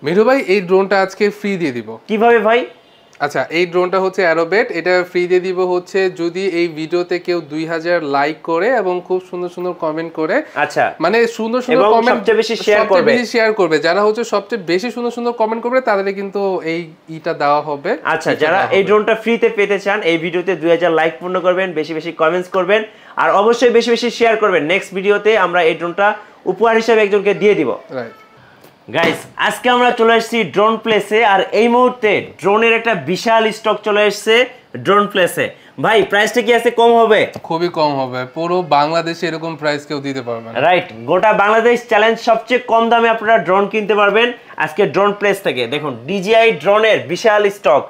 মিঠু ভাই এই ড্রোনটা আজকে ফ্রি দিয়ে দিব। কিভাবে ভাই? আচ্ছা, এই ড্রোনটা হচ্ছে অ্যারোবেট, এটা ফ্রি দিয়ে দিব হচ্ছে যদি এই ভিডিওতে কেউ 2000 লাইক করে এবং খুব সুন্দর সুন্দর কমেন্ট করে। আচ্ছা, মানে সুন্দর সুন্দর এবং কমেন্ট সবচেয়ে বেশি শেয়ার করবে। যারা হচ্ছে সবচেয়ে বেশি সুন্দর সুন্দর কমেন্ট করবে তাদেরকে কিন্তু এই ইটা দেওয়া হবে। আচ্ছা, যারা এই ড্রোনটা ফ্রিতে পেতে চান এই ভিডিওতে 2000 লাইক পূর্ণ করবেন, বেশি বেশি কমেন্টস করবেন আর অবশ্যই বেশি বেশি শেয়ার করবেন। নেক্সট ভিডিওতে আমরা এই ড্রোনটা উপহার হিসেবে একজনকে দিয়ে দিব। রাইট গাইস, আজকে আমরা চলে এসেছি ড্রোন প্লেসে আর এই মুহূর্তে ড্রোনের একটা বিশাল স্টক চলে এসেছে ড্রোন প্লেসে। ভাই, প্রাইসটা কি আছে কম হবে? খুবই কম হবে, পুরো বাংলাদেশে এরকম প্রাইস কেউ দিতে পারবে না। রাইট, গোটা বাংলাদেশ চ্যালেঞ্জ সবচেয়ে কম দামে আপনারা ড্রোন কিনতে পারবেন আজকে ড্রোন প্লেস থেকে। দেখুন DJI ড্রোনের বিশাল স্টক,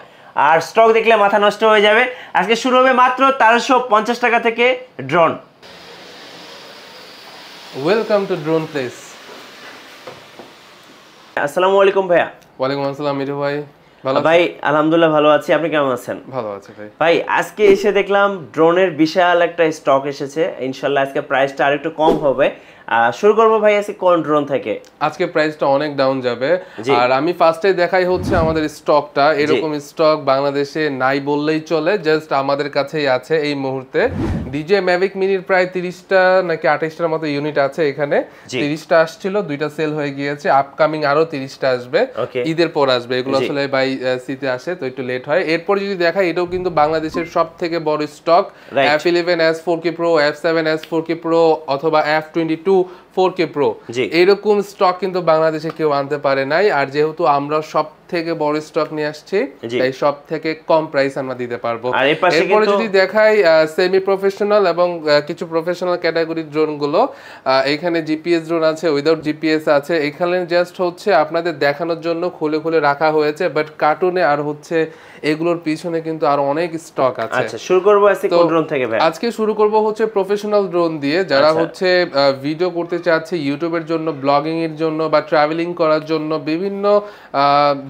আর স্টক দেখলে মাথা নষ্ট হয়ে যাবে। আজকে শুরু হবে মাত্র 1350 টাকা থেকে drone. Welcome to drone place. আসসালামু আলাইকুম ভাইয়া। ওয়ালাইকুম আসসালাম মিঠু ভাই, ভালো ভাই? আলহামদুলিল্লাহ ভালো আছি, আপনি কেমন আছেন? ভালো আছি ভাই। ভাই, আজকে এসে দেখলাম ড্রোনের বিশাল একটা স্টক এসেছে, ইনশাল্লাহ আজকে প্রাইসটা আরেকটু কম হবে। শুরু করবো ভাই আজকে কোন ড্রোন থেকে? আজকে প্রাইসটা অনেক ডাউন যাবে, আর আমি ফার্স্টে দেখাই হচ্ছে আমাদের স্টকটা। এরকম স্টক বাংলাদেশে নাই বললেই চলে, জাস্ট আমাদের কাছেই আছে এই মুহূর্তে। DJI Mavic Miniর প্রায় 30টা নাকি 28টার মতো ইউনিট আছে এখানে। 30টা আসছিল, 2টা সেল হয়ে গিয়েছে, আপকামিং আরো 30টা আসবে, ঈদের পর আসবে। এগুলো আসলে বাই সিতে আসে তো একটু লেট হয়। এরপর যদি দেখাই, এটাও কিন্তু বাংলাদেশের সব থেকে বড় stock. F11s 4K Pro, F7s 4K Pro অথবা F22 4K Pro, এরকম স্টক কিন্তু বাংলাদেশে কেউ আনতে পারে নাই। আর যেহেতু আমরা সব থেকে বড় স্টক নিয়ে আসছি, তাই সব থেকে কম প্রাইস আমরা দিতে পারবো। এরপরে যদি দেখাই সেমি প্রফেশনাল এবং কিছু প্রফেশনাল ক্যাটাগরি ড্রোন গুলো, এখানে জিপিএস ড্রোন আছে, উইদাউট জিপিএস আছে। এখানে জাস্ট হচ্ছে আপনাদের দেখানোর জন্য খুলে খুলে রাখা হয়েছে, বাট কার্টুনে আর হচ্ছে এগুলোর পিছনে কিন্তু আর অনেক স্টক আছে। আচ্ছা, শুরু করব আজকে কোন ড্রোন থেকে ভাই? আজকে শুরু করব হচ্ছে প্রফেশনাল ড্রোন দিয়ে, যারা হচ্ছে ভিডিও করতে চাচ্ছে ইউটিউবের জন্য, ব্লগিং এর জন্য বা ট্রাভেলিং করার জন্য, বিভিন্ন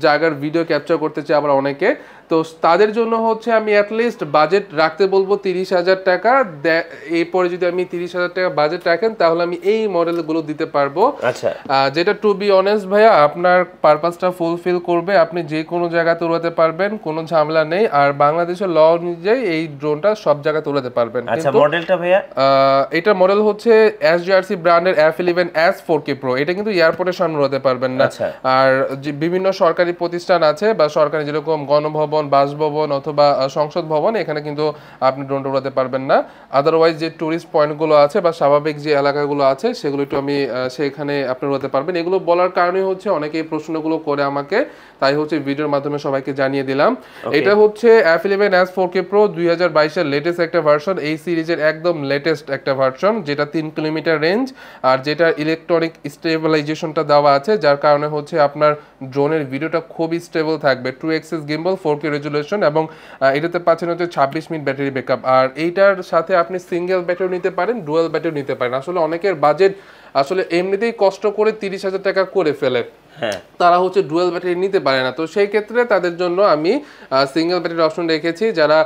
জায়গার ভিডিও ক্যাপচার করতে চায় আবার অনেকে। তো তাদের জন্য হচ্ছে আমি অ্যাটলিস্ট বাজেট রাখতে বলবো 30,000 টাকা। এরপরে যদি আমি 30,000 টাকা বাজেট রাখেন তাহলে আমি এই মডেলগুলো দিতে পারবো। আচ্ছা, যেটা টু বি অনেস্ট ভাইয়া আপনার পারপাসটা ফুলফিল করবে, আপনি যে কোনো জায়গাতে উড়াতে পারবেন, কোনো ঝামেলা নেই। আর বাংলাদেশের ল অনুযায়ী এই ড্রোনটা সব জায়গাতে উড়াতে পারবেন। আচ্ছা, মডেলটা ভাইয়া? এটা মডেল হচ্ছে SGRC ব্র্যান্ডের F11s 4K Pro। এটা কিন্তু এয়ারপোর্টের সামনে উড়াতে পারবেন না। আর যে বিভিন্ন সরকারি প্রতিষ্ঠান আছে বা সরকারি যেরকম গণভবন, বাসভবন অথবা সংসদ ভবন, এখানে কিন্তু আপনি ড্রোনটা উড়াতে পারবেন না। আদারওয়াইজ যে টুরিস্ট পয়েন্টগুলো আছে বা স্বাভাবিক যে এলাকাগুলো আছে সেগুলো একটু আমি সেখানে আপনি উড়াতে পারবেন। এগুলো বলার কারণে হচ্ছে অনেকে এই প্রশ্নগুলো করে আমাকে, তাই হচ্ছে ভিডিওর মাধ্যমে সবাইকে জানিয়ে দিলাম। এটা হচ্ছে F11s 4K Pro 2022-এর লেটেস্ট একটা ভার্সন, এই সিরিজের একদম লেটেস্ট একটা ভার্সন, যেটা 3 কিলোমিটার রেঞ্জ আর যেটা ইলেকট্রনিক স্টেবিলাইজেশনটা দেওয়া আছে, যার কারণে হচ্ছে আপনার ড্রোনের ভিডিওটা খুবই স্টেবল থাকবে। 2 এক্সিস গিম্বল, 4K রেজুলেশন এবং এটাতে পাচ্ছেন হচ্ছে 26 মিনিট ব্যাটারি ব্যাকআপ। আর এইটার সাথে আপনি সিঙ্গেল ব্যাটারি নিতে পারেন, ডুয়াল ব্যাটারি নিতে পারেন। আসলে অনেকের বাজেট আসলে এমনিতেই কষ্ট করে 30,000 টাকা করে ফেলে, তারা হচ্ছে ডুয়াল ব্যাটারি নিতে পারে না। তো সেই ক্ষেত্রে তাদের জন্য আমি সিঙ্গেল ব্যাটারির অপশন রেখেছি, যারা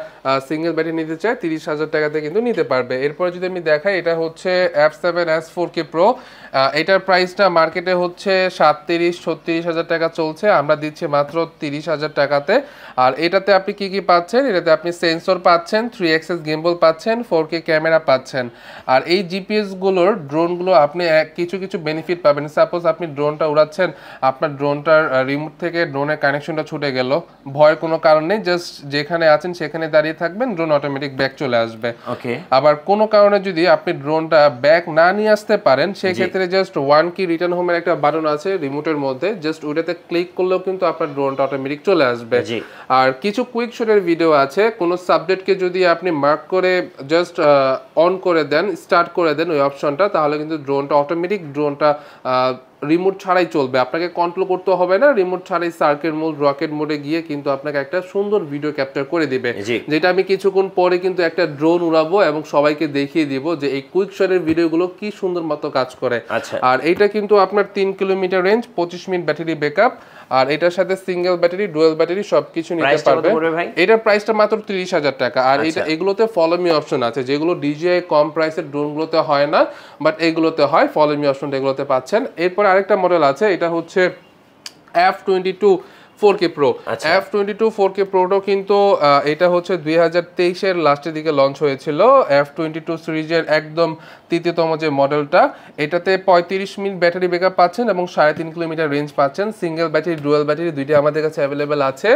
সিঙ্গেল ব্যাটারি নিতে চায় 30,000 টাকাতে কিন্তু নিতে পারবে। এরপরে যদি আমি দেখাই, এটা হচ্ছে F7s 4K Pro। এটার প্রাইসটা মার্কেটে হচ্ছে 37-36,000 টাকা চলছে, আমরা দিচ্ছি মাত্র 30,000 টাকাতে। আর এটাতে আপনি কি কি পাচ্ছেন? এটাতে আপনি সেন্সর পাচ্ছেন, 3 এক্সিস গিম্বল পাচ্ছেন, 4K ক্যামেরা পাচ্ছেন। আর এই জিপিএস গুলোর ড্রোনগুলো আপনি কিছু কিছু বেনিফিট পাবেন। সাপোজ আপনি ড্রোনটা উড়াচ্ছেন, আপনার ড্রোনটার রিমোট থেকে ড্রোনের কানেকশনটা ছুটে গেল, ভয়ের কোনো কারণ নেই, জাস্ট যেখানে আছেন সেখানে দাঁড়িয়ে থাকবেন, ড্রোন অটোমেটিক ব্যাক চলে আসবে। আবার কোনো কারণে যদি আপনি ড্রোনটা ব্যাক না নিয়ে আসতে পারেন, সেক্ষেত্রে জাস্ট 1 কি রিটার্ন হোমের একটা বাটন আছে রিমোটের মধ্যে, জাস্ট ওটাতে ক্লিক করলেও কিন্তু আপনার ড্রোনটা অটোমেটিক চলে আসবে। আর কিছু কুইক শটের ভিডিও আছে, কোনো সাবজেক্টকে যদি আপনি মার্ক করে জাস্ট অন করে দেন, স্টার্ট করে দেন ওই অপশনটা, তাহলে কিন্তু ড্রোনটা অটোমেটিক ড্রোনটা রিমোট ছাড়াই চলবে, আপনাকে কন্ট্রোল করতে হবে না। রিমোট ছাড়াই সার্কেল মোড, রকেট মোডে গিয়ে কিন্তু আপনাকে একটা সুন্দর ভিডিও ক্যাপচার করে দিবে, যেটা আমি কিছুক্ষণ পরে কিন্তু একটা ড্রোন উড়াবো এবং সবাইকে দেখিয়ে দিব যে এই কুইক শটের ভিডিওগুলো কি সুন্দর মতো কাজ করে। আর এইটা কিন্তু আপনার 3 kilometre range, 25 minute battery backup, আর এটার সাথে সিঙ্গেল ব্যাটারি, ডুয়াল ব্যাটারি সবকিছু নিতে পারবে। এটার প্রাইসটা মাত্র 30,000 টাকা। আর এটা এগুলোতে ফলো মি অপশন আছে, যেগুলো DJI কম প্রাইসের ড্রোনগুলোতে হয় না, বাট এগুলোতে হয়। ফলো মি অপশনটা এগুলোতে পাচ্ছেন। এরপর আরেকটা মডেল আছে, এটা হচ্ছে F22 4K Pro F22 4K Proটাও কিন্তু এটা হচ্ছে 2023 এর লাস্টের দিকে লঞ্চ হয়েছিল F22 সিরিজের একদম তৃতীয়তম যে মডেলটা এটাতে 35 মিনিট ব্যাটারি ব্যাকআপ পাচ্ছেন এবং 3.5 কিলোমিটার রেঞ্জ পাচ্ছেন সিঙ্গেল ব্যাটারি ডুয়াল ব্যাটারি দুইটা আমাদের কাছে অ্যাভেলেবেল আছে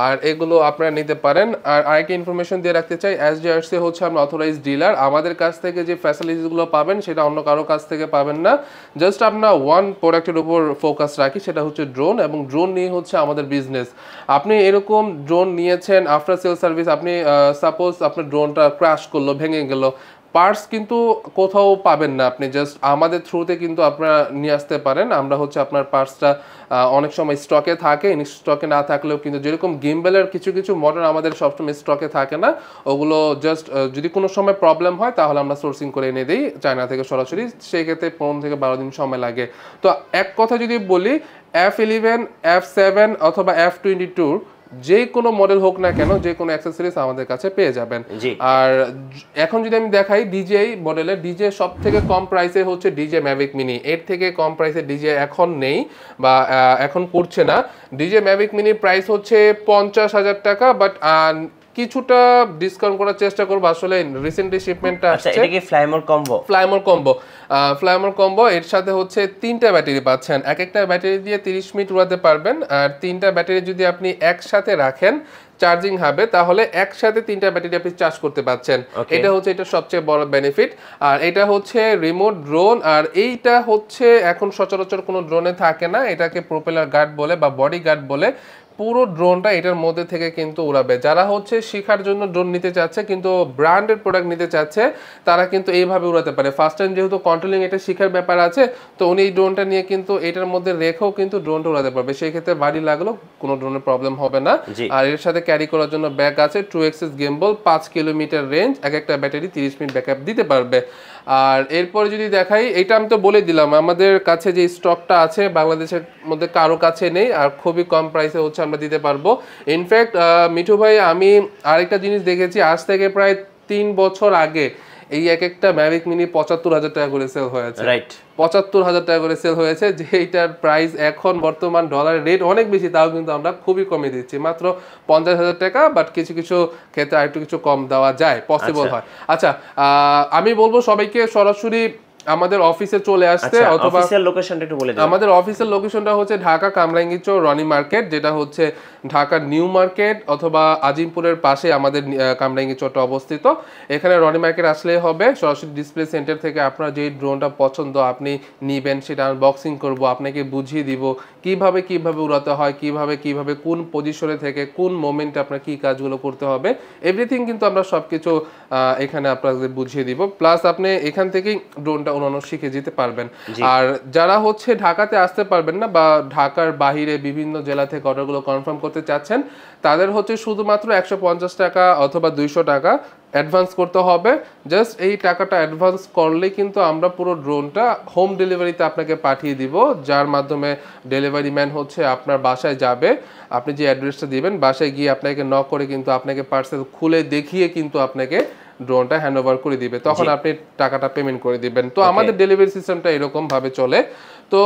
আর এগুলো আপনারা নিতে পারেন আর আরেকটা ইনফরমেশন দিয়ে রাখতে চাই SJRC হচ্ছে আমরা অথরাইজড ডিলার আমাদের কাছ থেকে যে ফ্যাসিলিটিসগুলো পাবেন সেটা অন্য কারো কাছ থেকে পাবেন না জাস্ট আমরা ওয়ান প্রোডাক্টের উপর ফোকাস রাখি সেটা হচ্ছে ড্রোন এবং ড্রোন নিয়ে হচ্ছে আমাদের বিজনেস আপনি এরকম ড্রোন নিয়েছেন আফটার সেল সার্ভিস আপনি সাপোজ আপনার ড্রোনটা ক্র্যাশ করলো ভেঙে গেল পার্টস কিন্তু কোথাও পাবেন না আপনি জাস্ট আমাদের থ্রুতে কিন্তু আপনারা নিয়ে আসতে পারেন আমরা হচ্ছে আপনার পার্টসটা অনেক সময় স্টকে থাকে স্টকে না থাকলেও কিন্তু যেরকম গিম্বেলের কিছু কিছু মডেল আমাদের সবসময় স্টকে থাকে না ওগুলো জাস্ট যদি কোনো সময় প্রবলেম হয় তাহলে আমরা সোর্সিং করে এনে দিই চায়না থেকে সরাসরি সেই ক্ষেত্রে 15 থেকে 12 দিন সময় লাগে তো এক কথা যদি বলি F11 F7 অথবা F22 যে কোনো মডেল হোক না কেন যে কোনো অ্যাকসেসরিজ আমাদের কাছে পেয়ে যাবেন আর এখন যদি আমি দেখাই DJI মডেলের DJI সব থেকে কম প্রাইসে হচ্ছে DJI Mavic Mini এর থেকে কম প্রাইসে DJI এখন নেই বা এখন করছে না DJI Mavic Mini প্রাইস হচ্ছে 50,000 টাকা বাট কিছুটা ডিসকাউন্ট করার চেষ্টা করব আসলে রিসেন্টলি শিপমেন্টটা আসছে এটা কি ফ্লাইমোর কম্বো এর সাথে হচ্ছে তিনটা ব্যাটারি পাচ্ছেন এক একটা ব্যাটারি দিয়ে 30 মিনিট উড়াতে পারবেন আর তিনটা ব্যাটারি যদি আপনি একসাথে রাখেন চার্জিং হবে তাহলে একসাথে তিনটা ব্যাটারি আপনি চার্জ করতে পারছেন এটা হচ্ছে এটা সবচেয়ে বড় বেনিফিট আর এটা হচ্ছে রিমোট ড্রোন আর এইটা হচ্ছে এখন সচরাচর কোনো ড্রোনে থাকে না এটাকে প্রোপেলার গার্ড বলে বা বডি গার্ড বলে পুরো ড্রোনটা এটার মধ্যে থেকে কিন্তু উড়াবে যারা হচ্ছে শেখার জন্য ড্রোন নিতে চাচ্ছে কিন্তু ব্র্যান্ডেড প্রোডাক্ট নিতে চাচ্ছে তারা কিন্তু এইভাবে উড়াতে পারে ফার্স্ট টাইম যেহেতু কন্ট্রোলিং এটা শেখার ব্যাপার আছে তো উনি এই ড্রোনটা নিয়ে কিন্তু এটার মধ্যে রেখেও কিন্তু ড্রোনটা উড়াতে পারবে সেই ক্ষেত্রে বাড়ি লাগলো কোনো ড্রোনের প্রবলেম হবে না আর এর সাথে ক্যারি করার জন্য ব্যাগ আছে 2 গিম্বল 5 কিলোমিটার রেঞ্জ এক একটা ব্যাটারি 30 মিনিট ব্যাকআপ দিতে পারবে আর এরপরে যদি দেখাই এটা আমি তো বলে দিলাম আমাদের কাছে যে স্টকটা আছে বাংলাদেশের মধ্যে কারো কাছে নেই আর খুবই কম প্রাইসে হচ্ছে আমরা দিতে পারবো ইনফ্যাক্ট মিঠু ভাই আমি আরেকটা জিনিস দেখেছি আজ থেকে প্রায় 3 বছর আগে এই এক একটা ম্যাভিক মিনি 75,000 টাকা করে সেল হয়েছে রাইট 75,000 টাকা করে সেল হয়েছে যে এইটার প্রাইস এখন বর্তমান ডলারের রেট অনেক বেশি তাও কিন্তু আমরা খুবই কমে দিচ্ছি মাত্র 50,000 টাকা বাট কিছু কিছু ক্ষেত্রে আরেকটু কিছু কম দেওয়া যায় পসিবল হয় আচ্ছা আমি বলবো সবাইকে সরাসরি আমাদের অফিসে চলে আসতে অথবা অফিসিয়াল লোকেশনটা একটু বলে দিন আমাদের অফিসিয়াল লোকেশনটা হচ্ছে ঢাকা কামরাঙ্গীরচর রনি মার্কেট যেটা হচ্ছে ঢাকা নিউ মার্কেট অথবা আজিমপুরের পাশে আমাদের কামরাঙ্গীরচরটা অবস্থিত এখানে রনি মার্কেট আসলেই হবে সরাসরি ডিসপ্লে সেন্টার থেকে আপনার যে ড্রোনটা পছন্দ আপনি নিবেন সেটা আনবক্সিং করব আপনাকে বুঝিয়ে দিব কিভাবে উড়াতে হয় কিভাবে কোন পজিশনে থেকে কোন মোমেন্টে আপনার কি কাজগুলো করতে হবে এভরিথিং কিন্তু আমরা সবকিছু এখানে আপনাদের বুঝিয়ে দিব প্লাস আপনি এখান থেকেই ড্রোনটা উড়ানো শিখে যেতে পারবেন আর যারা হচ্ছে ঢাকাতে আসতে পারবেন না বা ঢাকার বাইরে বিভিন্ন জেলা থেকে অর্ডারগুলো কনফার্ম করতে চাচ্ছেন তাদের হচ্ছে শুধুমাত্র 150 টাকা অথবা 200 টাকা অ্যাডভান্স করতে হবে জাস্ট এই টাকাটা অ্যাডভান্স করলে কিন্তু আমরা পুরো ড্রোনটা হোম ডেলিভারিতে আপনাকে পাঠিয়ে দিব যার মাধ্যমে ডেলিভারি ম্যান হচ্ছে আপনার বাসায় যাবে আপনি যে অ্যাড্রেসটা দিবেন বাসায় গিয়ে আপনাকে নক করে কিন্তু আপনাকে পার্সেল খুলে দেখিয়ে কিন্তু আপনাকে ড্রোনটা হ্যান্ডওভার করে দিবে তখন আপনি টাকাটা পেমেন্ট করে দিবেন তো আমাদের ডেলিভারি সিস্টেমটা এরকম ভাবে চলে তো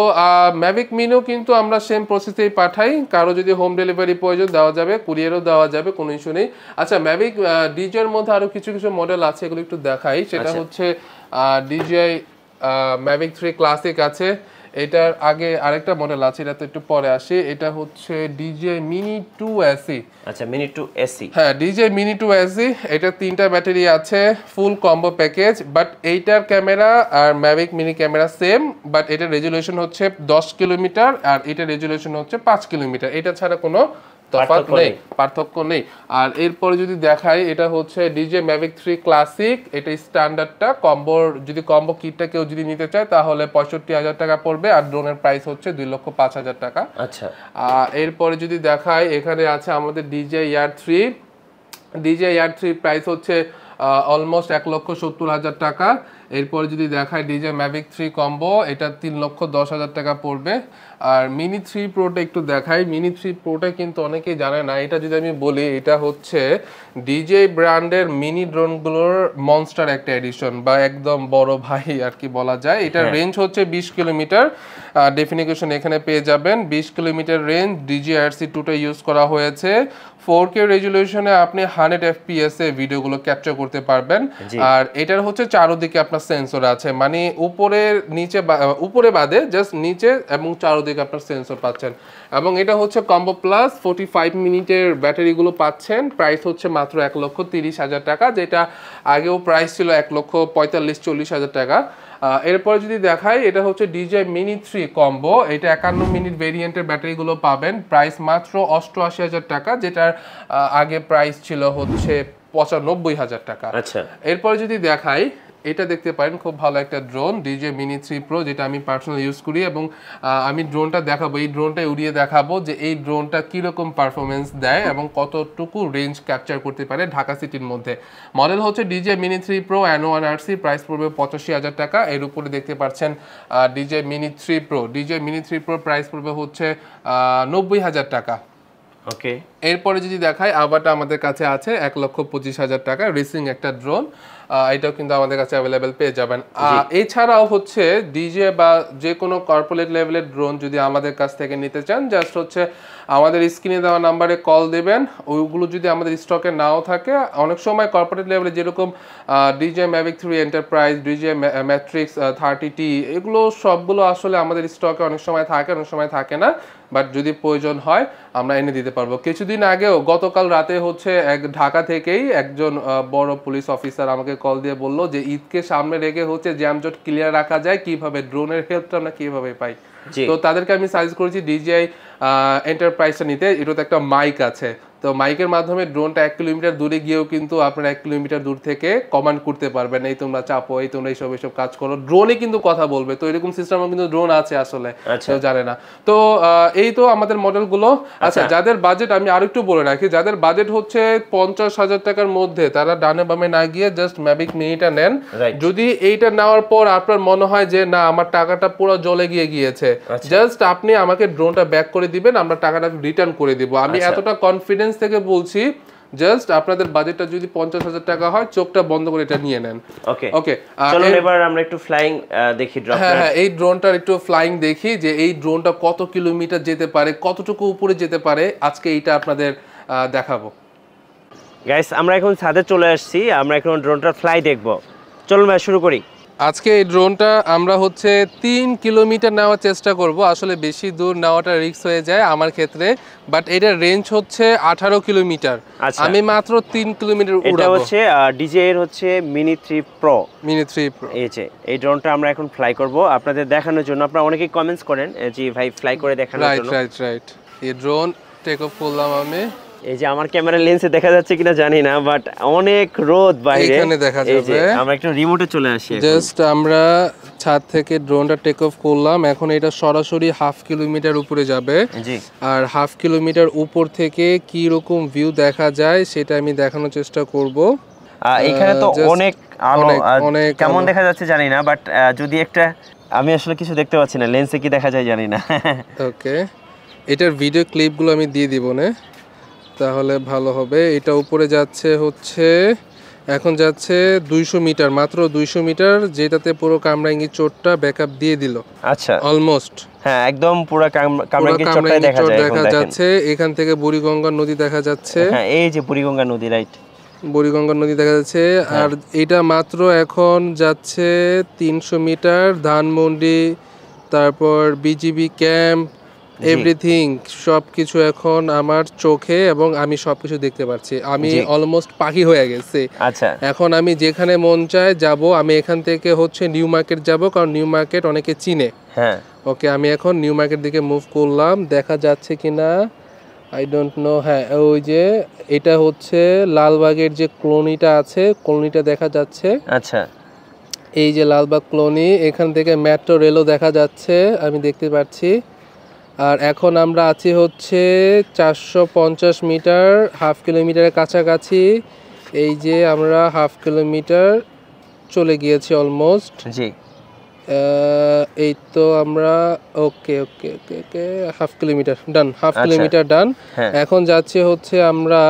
ম্যাভিক মিনিও কিন্তু আমরা সেম প্রসেসেই পাঠাই কারো যদি হোম ডেলিভারি প্রয়োজন দেওয়া যাবে কুরিয়ারও দেওয়া যাবে কোনো ইস্যু নেই আচ্ছা ম্যাভিক ডিজের মধ্যে আরো কিছু কিছু মডেল আছে এগুলো একটু দেখাই সেটা হচ্ছে DJI Mavic 3 ক্লাসিক আছে এটার আগে আরেকটা মডেল আছে এটা তো একটু পরে আসে এটা হচ্ছে DJI Mini 2 SE আচ্ছা Mini 2 SE হ্যাঁ DJI Mini 2 SE এটা তিনটা ব্যাটারি আছে ফুল কম্বো প্যাকেজ বাট এইটার ক্যামেরা আর Mavic Mini camera same but এটার রেজুলেশন হচ্ছে 10 কিলোমিটার আর এটার রেজুলেশন হচ্ছে 5 কিলোমিটার এটা ছাড়া কোনো পার্থক্য নেই আর এরপরে যদি দেখাই এটা হচ্ছে DJI Mavic 3 ক্লাসিক এটা স্ট্যান্ডার্ডটা যদি কম্বো কিটটা কেউ যদি নিতে চায় তাহলে 65,000 টাকা পড়বে আর ড্রোনের প্রাইস হচ্ছে 2,05,000 টাকা আচ্ছা এরপরে যদি দেখাই এখানে আছে আমাদের DJI Air 3 প্রাইস হচ্ছে অলমোস্ট 1,70,000 টাকা এরপরে যদি দেখায় DJI Mavic 3 কম্বো, এটা 3,10,000 টাকা পড়বে। আর মিনি 3 প্রোটা একটু দেখাই। মিনি 3 প্রোটা কিন্তু অনেকেই জানে না, এটা যদি আমি বলি এটা হচ্ছে DJI ব্র্যান্ডের মিনি ড্রোনগুলোর মনস্টার একটা এডিশন বা একদম বড় ভাই আর কি বলা যায়। এটার রেঞ্জ হচ্ছে 20 কিলোমিটার, ডেফিনিশন এখানে পেয়ে যাবেন। 20 কিলোমিটার রেঞ্জ, DJI RC2টা ইউজ করা হয়েছে। 4K রেজুলেশনে আপনি 100 FPS এ ভিডিওগুলো ক্যাপচার করতে পারবেন। আর এটার হচ্ছে চারদিকে আপনার সেন্সর আছে, মানে উপরে বাদে জাস্ট নিচে এবং চারদিকে আপনার সেন্সর পাচ্ছেন। এবং এটা হচ্ছে কম্বো প্লাস 45 মিনিটের ব্যাটারিগুলো পাচ্ছেন। প্রাইস হচ্ছে মাত্র 1,30,000 টাকা, যেটা আগেও প্রাইস ছিল 1,45,000-40,000 টাকা। এরপরে যদি দেখাই, এটা হচ্ছে DJI Mini 3 কম্বো। এটা 51 মিনিট ভেরিয়েন্টের ব্যাটারিগুলো পাবেন, প্রাইস মাত্র 88,000 টাকা, যেটার আগে প্রাইস ছিল হচ্ছে 95,000 টাকা। আচ্ছা, এরপরে যদি দেখাই, এটা দেখতে পারেন খুব ভালো একটা ড্রোন DJI Mini 3 Pro, যেটা আমি পার্সোনালি ইউজ করি এবং আমি ড্রোনটা দেখাবো, এই ড্রোনটা উড়িয়ে দেখাবো যে এই ড্রোনটা কীরকম পারফরমেন্স দেয় এবং কতটুকু রেঞ্জ ক্যাপচার করতে পারে ঢাকা সিটির মধ্যে। মডেল হচ্ছে DJI Mini 3 Pro N1RC, price পড়বে 85,000 টাকা। এর উপরে দেখতে পাচ্ছেন DJI Mini 3 Pro। DJI Mini 3 Pro price পড়বে হচ্ছে 90,000 টাকা। ওকে, এরপরে যদি দেখাই, আবারটা আমাদের কাছে আছে 1,25,000 টাকা, রেসিং একটা ড্রোন। এটাও কিন্তু আমাদের কাছে অ্যাভেলেবেল পেয়ে যাবেন। এছাড়াও হচ্ছে DJI বা যে কোনো কর্পোরেট লেভেলের ড্রোন যদি আমাদের কাছ থেকে নিতে চান, জাস্ট হচ্ছে আমাদের স্ক্রিনে দেওয়া নাম্বারে কল দেবেন। ওইগুলো যদি আমাদের স্টকে নাও থাকে, অনেক সময় কর্পোরেট লেভেলে যেরকম DJI Mavic 3 enterprise, DJI Matrix 30T, এগুলো সবগুলো আসলে আমাদের স্টকে অনেক সময় থাকে, অনেক সময় থাকে না। বাট যদি প্রয়োজন হয় আমরা এনে দিতে পারবো। কিছুদিন আগেও গতকাল রাতে হচ্ছে ঢাকা থেকেই একজন বড় পুলিশ অফিসার আমাকে কল দিয়ে বললো যে ঈদকে সামনে রেখে হচ্ছে জ্যামজট ক্লিয়ার রাখা যায় কিভাবে, ড্রোনের হেল্পটা আমরা কিভাবে পাই। তো তাদেরকে আমি সাজেস্ট করেছি DJI এন্টারপ্রাইজটা নিতে। এটাতে একটা মাইক আছে, তো মাইকের মাধ্যমে ড্রোনটা 1 কিলোমিটার দূরে গিয়েও কিন্তু আপনারা 1 কিলোমিটার দূর থেকে কমান্ড করতে পারবেন, এই তোমরা চাপো, এই তোমরা এইসব কাজ করো, ড্রোনে কিন্তু কথা বলবে। তো এরকম সিস্টেমও কিন্তু ড্রোন আছে আসলে, কেউ জানে না। তো এই তো আমাদের মডেলগুলো। আচ্ছা, যাদের বাজেট, আমি আরেকটু বলে রাখি, যাদের বাজেট হচ্ছে 50,000 টাকার মধ্যে, তারা ডানে বামে না গিয়ে জাস্ট ম্যাভিক মিনিটা নেন। যদি এইটা নেওয়ার পর আপনার মনে হয় যে না আমার টাকাটা পুরো জলে গিয়েছে, জাস্ট আপনি আমাকে ড্রোনটা ব্যাক করে দিবেন, আমরা টাকাটা রিটার্ন করে দিব। আমি এতটা কনফিডেন্স থেকে বলছি, জাস্ট আপনাদের বাজেটটা যদি 50,000 টাকা হয়, চোখটা বন্ধ করে এটা নিয়ে নেন। ওকে ওকে, চলুন এবার আমরা একটু ফ্লাইং দেখি ড্রোন। হ্যাঁ, এই ড্রোনটার একটু ফ্লাইং দেখি যে এই ড্রোনটা কত কিলোমিটার যেতে পারে, কতটুকু উপরে যেতে পারে, আজকে এইটা আপনাদের দেখাবো। গাইস, আমরা এখন ছাদে চলে আসছি, আমরা এখন ড্রোনটার ফ্লাই দেখব। চলুন ভাই শুরু করি। আজকে এই ড্রোনটা আমরা হচ্ছে 3 কিলোমিটার নেওয়ার চেষ্টা করব। আসলে বেশি দূর নেওয়াটা রিস্ক হয়ে যায় আমার ক্ষেত্রে, বাট এটার রেঞ্জ হচ্ছে 18 কিলোমিটার। আমি মাত্র 3 কিলোমিটার উড়াবো। এটা হচ্ছে DJI এর হচ্ছে Mini 3 Pro। Mini 3 Pro, এই ড্রোনটা আমরা এখন ফ্লাই করব আপনাদের দেখানোর জন্য। আপনারা অনেকেই কমেন্টস করেন যে ভাই ফ্লাই করে দেখানোর জন্য। রাইট। এই ড্রোন টেক অফ করলাম আমি। এই যে আমার ক্যামেরা লেন্সে দেখা যাচ্ছে কিনা জানি না, বাট অনেক রোদ বাইরে, এখানে দেখা যাবে। আমরা একটু রিমোটে চলে আসি। জাস্ট আমরা ছাদ থেকে ড্রোনটা টেক অফ করলাম, এখন এটা সরাসরি 1/2 কিলোমিটার উপরে যাবে। আর 1/2 কিলোমিটার উপর থেকে কি রকম ভিউ দেখা যায় সেটা আমি দেখানোর চেষ্টা করব। এখানে তো অনেক আলো, কেমন দেখা যাচ্ছে জানি না, বাট যদি একটা, আমি আসলে কিছু দেখতে পাচ্ছি না, লেন্সে কি দেখা যায় জানি না। ওকে, এটার ভিডিও ক্লিপগুলো আমি দিয়ে দিব না, তাহলে ভালো হবে। এটা উপরে যাচ্ছে হচ্ছে, এখন যাচ্ছে 200 মিটার, মাত্র 200 মিটার, যেটাতে পুরো কামরাঙ্গি চোটটা ব্যাকআপ দিয়ে দিল। আচ্ছা, অলমোস্ট, হ্যাঁ একদম পুরো কামরাঙ্গি চোটটাই দেখা যাচ্ছে। এখান থেকে বুড়িগঙ্গা নদী দেখা যাচ্ছে। হ্যাঁ, এই যে বুড়িগঙ্গা নদী, রাইট, বুড়িগঙ্গা নদী দেখা যাচ্ছে। আর এটা মাত্র এখন যাচ্ছে 300 মিটার, ধানমন্ডি, তারপর বিজিবি ক্যাম্প, এভরিথিং সবকিছু এখন আমার চোখে, এবং আমি সবকিছু দেখতে পাচ্ছি। আমি অলমোস্ট পাখি হয়ে গেছি। আচ্ছা, এখন আমি যেখানে মন চায় যাব। আমি এখান থেকে হচ্ছে নিউ মার্কেট যাব, কারণ নিউ মার্কেট অনেকে চিনে। হ্যাঁ, ওকে, আমি এখন নিউ মার্কেট দিকে মুভ করলাম, দেখা যাচ্ছে কিনা আই ডোন্ট নো। হ্যাঁ, ওই যে এটা হচ্ছে লালবাগের যে কলোনিটা আছে, কলোনিটা দেখা যাচ্ছে। আচ্ছা, এই যে লালবাগ কলোনি, এখান থেকে মেট্রো রেলও দেখা যাচ্ছে, আমি দেখতে পাচ্ছি। আর এখন আমরা আছি হচ্ছে 450 মিটার, 1/2 কিলোমিটারের কাছাকাছি। এই যে আমরা 1/2 কিলোমিটার চলে গিয়েছি অলমোস্ট। জি এই তো আমরা ওকে ওকে ওকে ওকে হাফ কিলোমিটার ডান, হাফ কিলোমিটার ডান। এখন যাচ্ছে হচ্ছে আমরা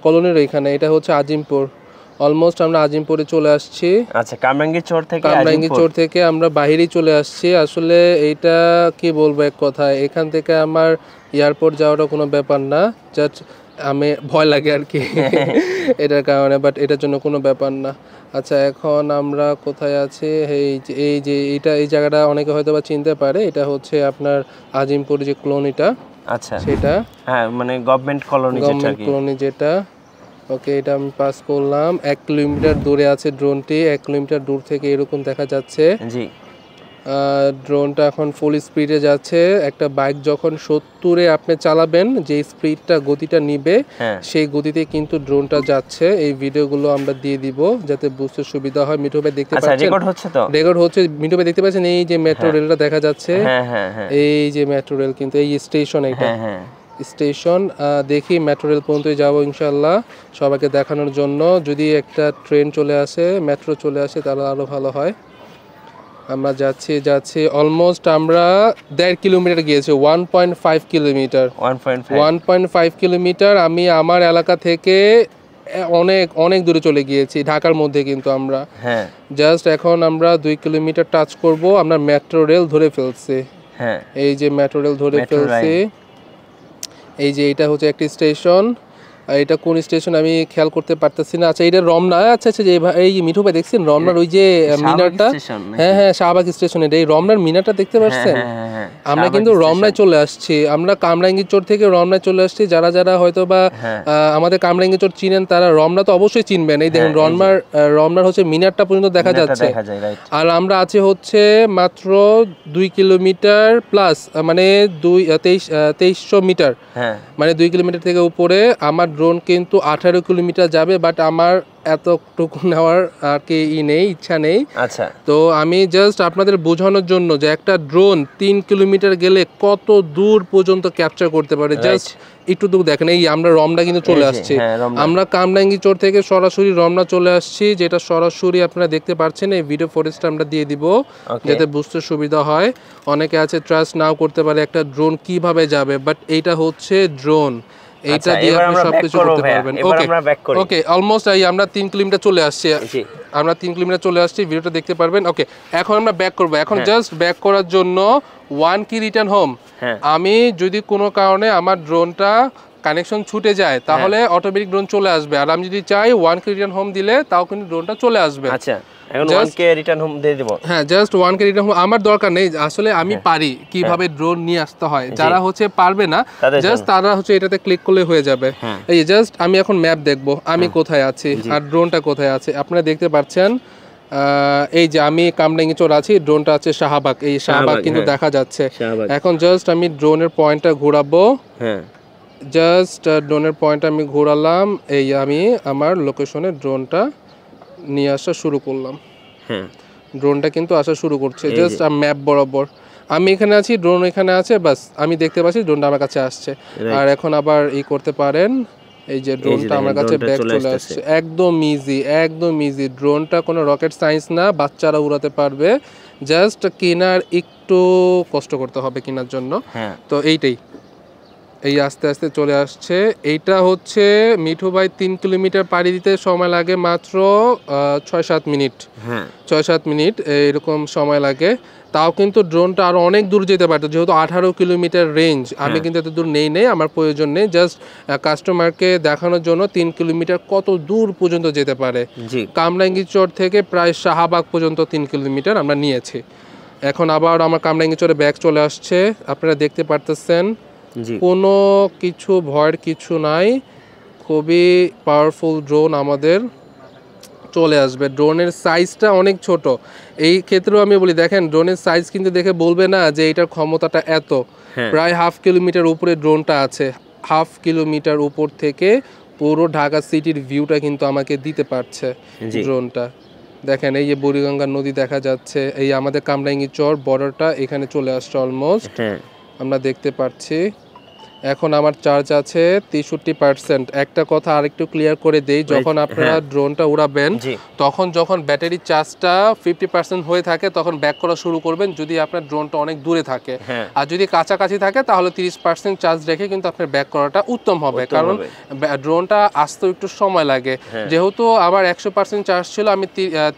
কলোনির এখানে, এটা হচ্ছে আজিমপুর। অলমোস্ট আমরা আজিমপুরে চলে আসছি। আচ্ছা, কামরাঙ্গী চর থেকে আমরা বাইরেই চলে আসছি। আসলে এইটা কি বলবো এক কথায়, এখান থেকে আমার এয়ারপোর্ট যাওয়াটা কোনো ব্যাপার না, জাস্ট আমি ভয় লাগে আর কি এটার কারণে, বাট এটার জন্য কোনো ব্যাপার না। আচ্ছা এখন আমরা কোথায় আছি? এই জায়গাটা অনেকে হয়তো বা চিনতে পারে, এটা হচ্ছে আপনার আজিমপুর যে কলোনিটা, আচ্ছা সেটা মানে গভর্নমেন্ট কলোনি যেটা। ওকে, এটা আমি পাস করলাম। 1 কিলোমিটার দূরে আছে ড্রোনটি, 1 কিলোমিটার দূর থেকে এরকম দেখা যাচ্ছে। জি ড্রোনটা এখন ফুল স্পিডে যাচ্ছে। একটা বাইক যখন 70-এ আপনি চালাবেন, যে স্পিডটা গতিটা নিবে সেই গতিতে কিন্তু ড্রোনটা যাচ্ছে। এই ভিডিওগুলো আমরা দিয়ে দিব যাতে বুঝতে সুবিধা হয়। মিঠু ভাই দেখতে পাচ্ছেন, রেকর্ড হচ্ছে। মিঠু ভাই দেখতে পাচ্ছেন এই যে মেট্রো রেলটা দেখা যাচ্ছে, এই যে মেট্রো রেল, কিন্তু এই স্টেশন, এটা স্টেশন। দেখি মেট্রো রেল পর্যন্ত যাবো ইনশাল্লাহ সবাইকে দেখানোর জন্য। যদি একটা ট্রেন চলে আসে, মেট্রো চলে আসে, তাহলে আরো ভালো হয়। আমরা যাচ্ছি অলমোস্ট আমরা 1.5 কিলোমিটার গিয়েছি, 1.5 কিলোমিটার, 1.5 কিলোমিটার। আমি আমার এলাকা থেকে অনেক অনেক দূরে চলে গিয়েছি, ঢাকার মধ্যে কিন্তু আমরা জাস্ট এখন আমরা 2 কিলোমিটার টাচ করব, আমরা মেট্রো রেল ধরে ফেলছি। এই যে মেট্রো রেল ধরে ফেলছি। এই যে এটা হচ্ছে একটি স্টেশন, এটা কোন স্টেশন আমি খেয়াল করতে পারতেছি না। আচ্ছা এটা রমনা। আচ্ছা আচ্ছা, এই মিঠু ভাই দেখছেন রমনার ওই যে মিনারটা? হ্যাঁ শাহবাগ স্টেশন, এটা এই রমনার মিনারটা দেখতে পাচ্ছেন? আমরা কিন্তু রমনায় চলে আসছি, আমরা কামরাঙ্গীর চর থেকে রমনায় চলে আসছি। যারা যারা হয়তো বা আমাদের কামরাঙ্গীর চর চিনেন, তারা রমনা তো অবশ্যই চিনবেন। এই দেখেন রমনার হচ্ছে মিনারটা পর্যন্ত দেখা যাচ্ছে। আর আমরা আছি হচ্ছে মাত্র 2 কিলোমিটার প্লাস, মানে 2300 মিটার, মানে 2 কিলোমিটার থেকে উপরে। আমার ড্রোন কিন্তু 18 কিলোমিটার যাবে, বাট আমার এতটুকু নেওয়ার আর কি নেই, ইচ্ছা নেই। আচ্ছা, তো আমি জাস্ট আপনাদের বোঝানোর জন্য যে একটা ড্রোন 3 কিলোমিটার গেলে কত দূর পর্যন্ত ক্যাপচার করতে পারে, জাস্ট একটু দূর দেখেন। এই আমরা রমনা কিন্তু চলে আসছি, আমরা কামরাঙ্গী চর থেকে সরাসরি রমনা চলে আসছি, যেটা সরাসরি আপনারা দেখতে পাচ্ছেন। এই ভিডিও ফুটেজটা আমরা দিয়ে দিব যাতে বুঝতে সুবিধা হয়। অনেকে আছে ট্রাস্ট নাও করতে পারে একটা ড্রোন কিভাবে যাবে, বাট এইটা হচ্ছে ড্রোন, এইটা দিয়ে আপনি সবকিছু করতে পারবেন। ওকে অলমোস্ট আমরা 3 কিলোমিটার চলে আসছি, আমরা 3 কিলোমিটার চলে আসছি, ভিডিওটা দেখতে পারবেন। ওকে এখন আমরা ব্যাক করব। এখন জাস্ট ব্যাক করার জন্য 1 কি রিটার্ন হোম। আমি যদি কোনো কারণে আমার ড্রোনটা কানেকশন ছুটে যায়, তাহলে অটোমেটিক ড্রোন চলে আসবে। আর আমি যদি চাই 1 কি রিটার্ন হোম দিলে, তাও কিন্তু ড্রোনটা চলে আসবে। আচ্ছা, এখন 1k রিটার্ন হোম দিয়ে দেব। হ্যাঁ, জাস্ট 1k রিটার্ন হোম আমার দরকার নেই, আসলে আমি পারি কিভাবে ড্রোন নিয়ে আসতে হয়। যারা হচ্ছে পারবে না, জাস্ট তারা হচ্ছে এটাতে ক্লিক করলে হয়ে যাবে। এই জাস্ট আমি এখন ম্যাপ দেখব আমি কোথায় আছি আর ড্রোনটা কোথায় আছে। আপনারা দেখতে পাচ্ছেন এই যে আমি কামরাঙ্গী চর আছি, ড্রোনটা আছে শাহবাগ, এই শাহবাগ কিন্তু দেখা যাচ্ছে। এখন জাস্ট আমি ড্রোনের পয়েন্টটা ঘোরাবো, জাস্ট ড্রোনের পয়েন্ট আমি ঘোরালাম। এই আমি আমার লোকেশনে ড্রোনটা নিয়ে আসা শুরু করলাম। ড্রোনটা কিন্তু আসা শুরু করছে জাস্ট ম্যাপ বরাবর। আমি এখানে আছি, ড্রোন এখানে আছে, বাস আমি দেখতে পাচ্ছি ড্রোনটা আমার কাছে আসছে। আর এখন আবার করতে পারেন, এই যে ড্রোনটা আমার কাছে ব্যাক চলে আসছে। একদম ইজি, একদম ইজি। ড্রোনটা কোনো রকেট সায়েন্স না, বাচ্চারা উড়াতে পারবে। জাস্ট কেনার একটু কষ্ট করতে হবে কেনার জন্য। তো এইটাই, এই আস্তে আস্তে চলে আসছে। এইটা হচ্ছে মিঠু ভাই 3 কিলোমিটার পাড়ি দিতে সময় লাগে মাত্র 6-7 মিনিট। 6-7 মিনিট এরকম সময় লাগে। তাও কিন্তু ড্রোনটা আরো অনেক দূর যেতে পারতো, যেহেতু 18 কিলোমিটার রেঞ্জ। আমি কিন্তু এত দূর নেই, আমার প্রয়োজন নেই। জাস্ট কাস্টমারকে দেখানোর জন্য 3 কিলোমিটার কত দূর পর্যন্ত যেতে পারে। কামরাঙ্গী চর থেকে প্রায় শাহবাগ পর্যন্ত 3 কিলোমিটার আমরা নিয়েছি। এখন আবার আমার কামরাঙ্গী চরে ব্যাক চলে আসছে, আপনারা দেখতে পারতেছেন। কোনো কিছু ভয়ের কিছু নাই, খুবই পাওয়ারফুল ড্রোন আমাদের চলে আসবে। ড্রোনের সাইজটা অনেক ছোট, এই ক্ষেত্রেও আমি বলি দেখেন ড্রোনের সাইজ কিন্তু দেখে বলবে না যে এটার ক্ষমতাটা এত। প্রায় 1/2 কিলোমিটার উপরে ড্রোনটা আছে, 1/2 কিলোমিটার উপর থেকে পুরো ঢাকা সিটির ভিউটা কিন্তু আমাকে দিতে পারছে ড্রোনটা। দেখেন এই যে বুড়িগঙ্গা নদী দেখা যাচ্ছে, এই আমাদের কামরাঙ্গী চর বর্ডারটা এখানে চলে আসছে অলমোস্ট, আমরা দেখতে পাচ্ছি। এখন আমার চার্জ আছে 63%। একটা কথা আরেকটু ক্লিয়ার করে দেই, যখন আপনারা ড্রোনটা উড়াবেন তখন যখন ব্যাটারির চার্জটা 50% হয়ে থাকে তখন ব্যাক করা শুরু করবেন, যদি আপনার ড্রোনটা অনেক দূরে থাকে। আর যদি কাছাকাছি থাকে তাহলে 30% চার্জ রেখে কিন্তু আপনার ব্যাক করাটা উত্তম হবে, কারণ ড্রোনটা আসতে একটু সময় লাগে। যেহেতু আমার 100% চার্জ ছিল, আমি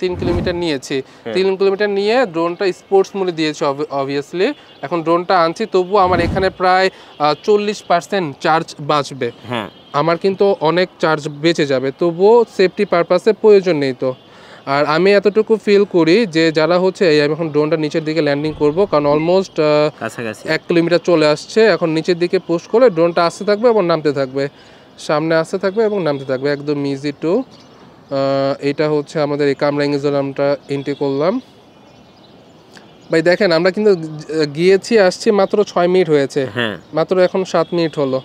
3 কিলোমিটার নিয়েছি, 3 কিলোমিটার নিয়ে ড্রোনটা স্পোর্টস মোডে দিয়েছি অবভিয়াসলি। এখন ড্রোনটা আনছি, তবুও আমার এখানে প্রায় 40% চার্জ বাঁচবে। আমার কিন্তু অনেক চার্জ বেঁচে যাবে, তবুও সেফটি পারপাসে প্রয়োজন নেই। তো আর আমি এতটুকু ফিল করি যে যারা হচ্ছে আমি এখন ড্রোনটা নিচের দিকে ল্যান্ডিং করব, কারণ অলমোস্ট 1 কিলোমিটার চলে আসছে। এখন নিচের দিকে পুশ করে ড্রোনটা আসতে থাকবে এবং নামতে থাকবে, সামনে আসতে থাকবে এবং নামতে থাকবে, একদম ইজি টু। এটা হচ্ছে আমাদের এই কামরাঙ্গিজোলামটা এন্ট্রি করলাম। ভাই দেখেন আমরা কিন্তু গিয়েছি আসছি মাত্র 6 মিনিট হয়েছে, মাত্র এখন 7 মিনিট হলো।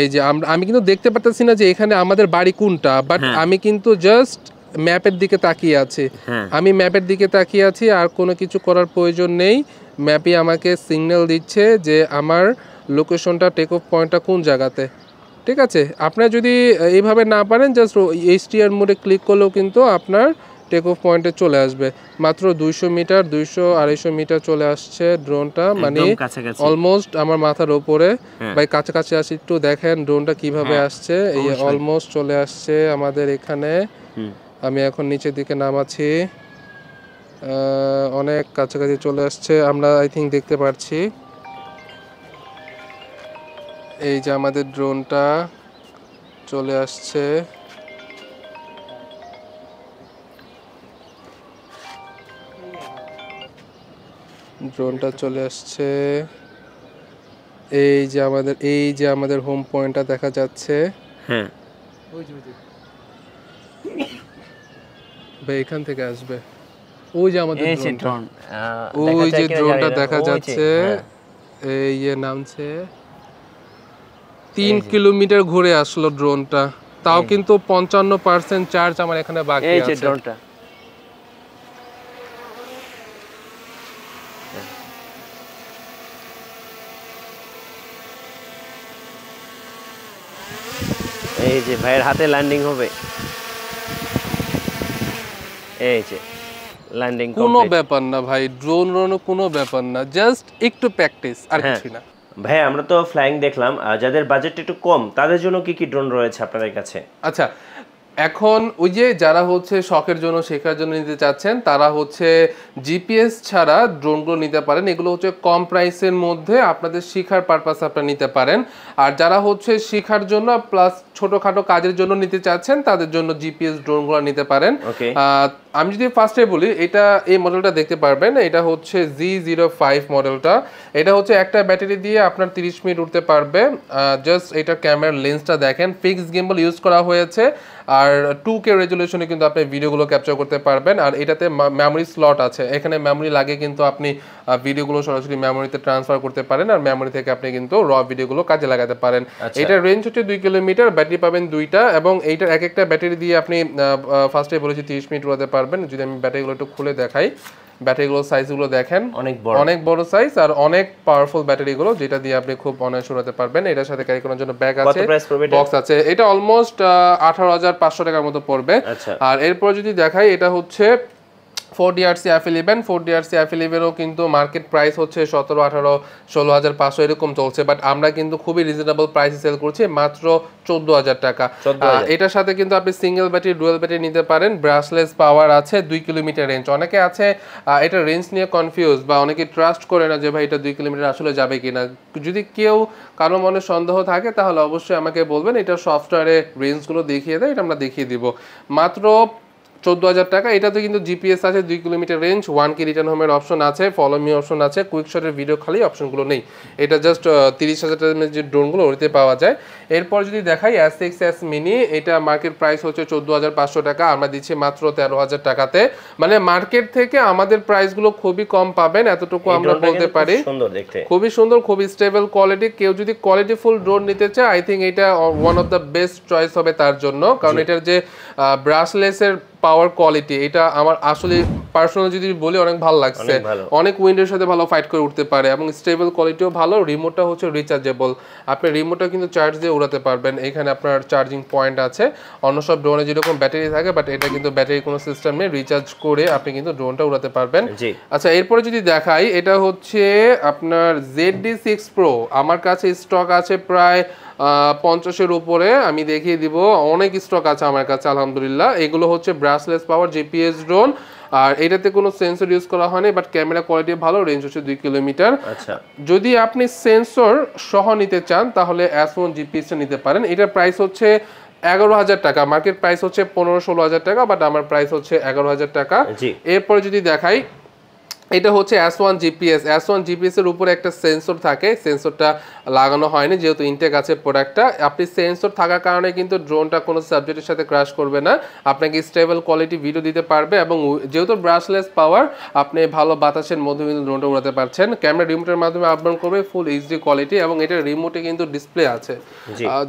এই যে আমি কিন্তু দেখতে পারতেছি না যে এখানে আমাদের বাড়ি কোনটা, বাট আমি কিন্তু জাস্ট ম্যাপের দিকে তাকিয়ে আছি। আমি ম্যাপের দিকে তাকিয়ে আছি, আর কোনো কিছু করার প্রয়োজন নেই। ম্যাপই আমাকে সিগন্যাল দিচ্ছে যে আমার লোকেশনটা, টেক অফ পয়েন্টটা কোন জায়গাতে। ঠিক আছে, আপনারা যদি এইভাবে না পারেন জাস্ট HDR মোডে ক্লিক করলেও কিন্তু আপনার টেক অফ পয়েন্টে চলে আসবে। মাত্র 200 মিটার, 200-250 মিটার চলে আসছে ড্রোনটা, মানে অলমোস্ট আমার মাথার উপরে। ভাই কাছাকাছি আসি একটু, দেখেন ড্রোনটা কিভাবে আসছে। এই অলমোস্ট চলে আসছে আমাদের এখানে। আমি এখন নিচের দিকে নামাচ্ছি, অনেক কাছাকাছি চলে আসছে, আমরা আই থিঙ্ক দেখতে পাচ্ছি। এই যে আমাদের ড্রোনটা চলে আসছে। ড্রোনটা চলে আসছে, এই যে আমাদের হোম পয়েন্টটা দেখা যাচ্ছে। ভাই এখান থেকে আসবে, ওই যে আমাদের ড্রোন, ওই যে ড্রোনটা দেখা যাচ্ছে, এই নামছে। 3 কিলোমিটার ঘুরে আসলো ড্রোনটা, তাও কিন্তু 55% চার্জ আমার এখানে বাকি আছে। এই যে ড্রোনটা এই যে ভাইয়ের হাতে ল্যান্ডিং হবে, এই যে ল্যান্ডিং। কোনো ব্যাপার না ভাই, ড্রোন উড়ানো কোনো ব্যাপার না, জাস্ট একটু প্র্যাকটিস, আর কিছু না। ভাই আমরা তো ফ্লাইং দেখলাম, যাদের বাজেট একটু কম তাদের জন্য কি কি ড্রোন রয়েছে আপনাদের কাছে? আচ্ছা, এখন ওই যে যারা হচ্ছে শখের জন্য শেখার জন্য নিতে চাচ্ছেন, তারা হচ্ছে জিপিএস ছাড়া ড্রোনগুলো নিতে পারেন। এগুলো হচ্ছে কম প্রাইসের মধ্যে আপনাদের শেখার পারপাসে আপনারা নিতে পারেন। আর যারা হচ্ছে শেখার জন্য প্লাস ছোটখাটো কাজের জন্য নিতে চাচ্ছেন, তাদের জন্য জিপিএস ড্রোনগুলো নিতে পারেন। আমি যদি ফার্স্টে বলি, এই মডেলটা দেখতে পারবেন, এটা হচ্ছে G05 মডেলটা। এটা হচ্ছে একটা ব্যাটারি দিয়ে আপনার 30 মিনিট উঠতে পারবে। জাস্ট এটা ক্যামেরার লেন্সটা দেখেন, ফিক্সড গিম্বল ইউজ করা হয়েছে, আর 2K রেজুলেশনে কিন্তু আপনি ভিডিওগুলো ক্যাপচার করতে পারবেন। আর এটাতে মেমোরি স্লট আছে, এখানে মেমোরি লাগে কিন্তু আপনি ভিডিওগুলো সরাসরি মেমোরিতে ট্রান্সফার করতে পারেন, আর মেমোরি থেকে আপনি কিন্তু র ভিডিওগুলো কাজে লাগাতে পারেন। এটার রেঞ্জ হচ্ছে 2 কিলোমিটার, ব্যাটারি পাবেন 2টা, এবং এইটার এক একটা ব্যাটারি দিয়ে আপনি ফার্স্টে বলেছি 30 মিনিট উড়াতে পারবেন। যদি আমি ব্যাটারিগুলো একটু খুলে দেখাই, ব্যাটারিগুলোর সাইজগুলো দেখেন, অনেক বড় সাইজ আর অনেক পাওয়ারফুল ব্যাটারিগুলো, যেটা দিয়ে আপনি খুব অনায়াসে উড়াতে পারবেন। এটার সাথে ক্যারি করার জন্য ব্যাগ আছে, বক্স আছে। এটা অলমোস্ট 18,500 টাকার মতো পড়বে। আর এরপর যদি দেখাই, এটা হচ্ছে 4DRC F11। 4DRC F11ও কিন্তু মার্কেট প্রাইস হচ্ছে 17, 18, 16,500 এরকম চলছে, বাট আমরা কিন্তু খুবই রিজনেবল প্রাইসে সেল করছি, মাত্র 14,000 টাকা। এটার সাথে কিন্তু আপনি সিঙ্গেল ব্যাটারি, ডুয়াল ব্যাটারি নিতে পারেন। ব্রাশলেস পাওয়ার আছে, 2 কিলোমিটার রেঞ্জ। অনেকে আছে এটা রেঞ্জ নিয়ে কনফিউজ, বা অনেকে ট্রাস্ট করে না যে ভাই এটা 2 কিলোমিটার আসলে যাবে কিনা। যদি কেউ কারো মনে সন্দেহ থাকে তাহলে অবশ্যই আমাকে বলবেন, এটা সফটওয়্যারে রেঞ্জগুলো দেখিয়ে দেয়, এটা আমরা দেখিয়ে দিব। মাত্র 14,000 টাকা। এটাতে কিন্তু জিপিএস আছে, 2 কিলোমিটার রেঞ্জ, 1K রিটার্ন হোমের অপশন আছে, ফলো মি অপশন আছে, কুইক শটের ভিডিও খালি অপশনগুলো নেই। এটা জাস্ট 30,000 টাকার যে ড্রোনগুলো ওইতে পাওয়া যায়। এরপর যদি দেখাই S6S মিনি, এটা মার্কেট প্রাইস হচ্ছে 14,500 টাকা, আমরা দিচ্ছি মাত্র 13,000 টাকাতে। মানে মার্কেট থেকে আমাদের প্রাইসগুলো খুবই কম পাবেন, এতটুকু আমরা বলতে পারি। খুবই সুন্দর, খুবই স্টেবল কোয়ালিটি। কেউ যদি কোয়ালিটিফুল ড্রোন নিতে চায়, আই থিঙ্ক এটা one of the best choice হবে তার জন্য, কারণ এটার যে ব্রাশলেসের পাওয়ার কোয়ালিটি, এটা আমার আসলে পার্সোনালি যদি বলি অনেক ভালো লাগছে, অনেক উইন্ডের সাথে ভালো ফাইট করে উঠতে পারে এবং স্টেবল কোয়ালিটিও ভালো। রিমোটটা হচ্ছে রিচার্জেবল, আপনি রিমোটটা কিন্তু চার্জ দিয়ে উড়াতে পারবেন। এখানে আপনার চার্জিং পয়েন্ট আছে, অন্য সব ড্রোনে যেরকম ব্যাটারি থাকে, বাট এটা কিন্তু ব্যাটারি কোনো সিস্টেম নেই, রিচার্জ করে আপনি কিন্তু ড্রোনটা উড়াতে পারবেন। আচ্ছা, এরপরে যদি দেখাই, এটা হচ্ছে আপনার ZD6 Pro। আমার কাছে স্টক আছে প্রায় 50-এর উপরে, আমি দেখিয়ে দিব, অনেক স্টক আছে আমার কাছে আলহামদুলিল্লাহ। এগুলো হচ্ছে ব্রাসলেস পাওয়ার জিপিএস ড্রোন, আর এটাতে কোনো সেন্সর ইউজ করা হয়নি, বাট ক্যামেরা কোয়ালিটি ভালো, রেঞ্জ হচ্ছে 2 কিলোমিটার। আচ্ছা, যদি আপনি সেন্সর সহ নিতে চান তাহলে S1 জিপিএস নিতে পারেন। এটার প্রাইস হচ্ছে 11,000 টাকা, মার্কেট প্রাইস হচ্ছে 15-16 হাজার টাকা, বাট আমার প্রাইস হচ্ছে 11,000 টাকা। এরপরে যদি দেখাই, এটা হচ্ছে S1 জিপিএস। S1 জিপিএস এর উপরে একটা সেন্সর থাকে, সেন্সরটা লাগানো হয়নি যেহেতু ইনটেক আছে প্রোডাক্টটা। আপনি সেন্সর থাকার কারণে কিন্তু ড্রোনটা কোনো সাবজেক্টের সাথে ক্র্যাশ করবে না, আপনাকে স্টেবল কোয়ালিটি ভিডিও দিতে পারবে, এবং যেহেতু ব্রাশলেস পাওয়ার আপনি ভালো বাতাসের মধ্যে কিন্তু ড্রোনটা উড়াতে পারছেন। ক্যামেরা রিমোটের মাধ্যমে আপডাউন করবে ফুল এইচডি কোয়ালিটি, এবং এটার রিমোটে কিন্তু ডিসপ্লে আছে।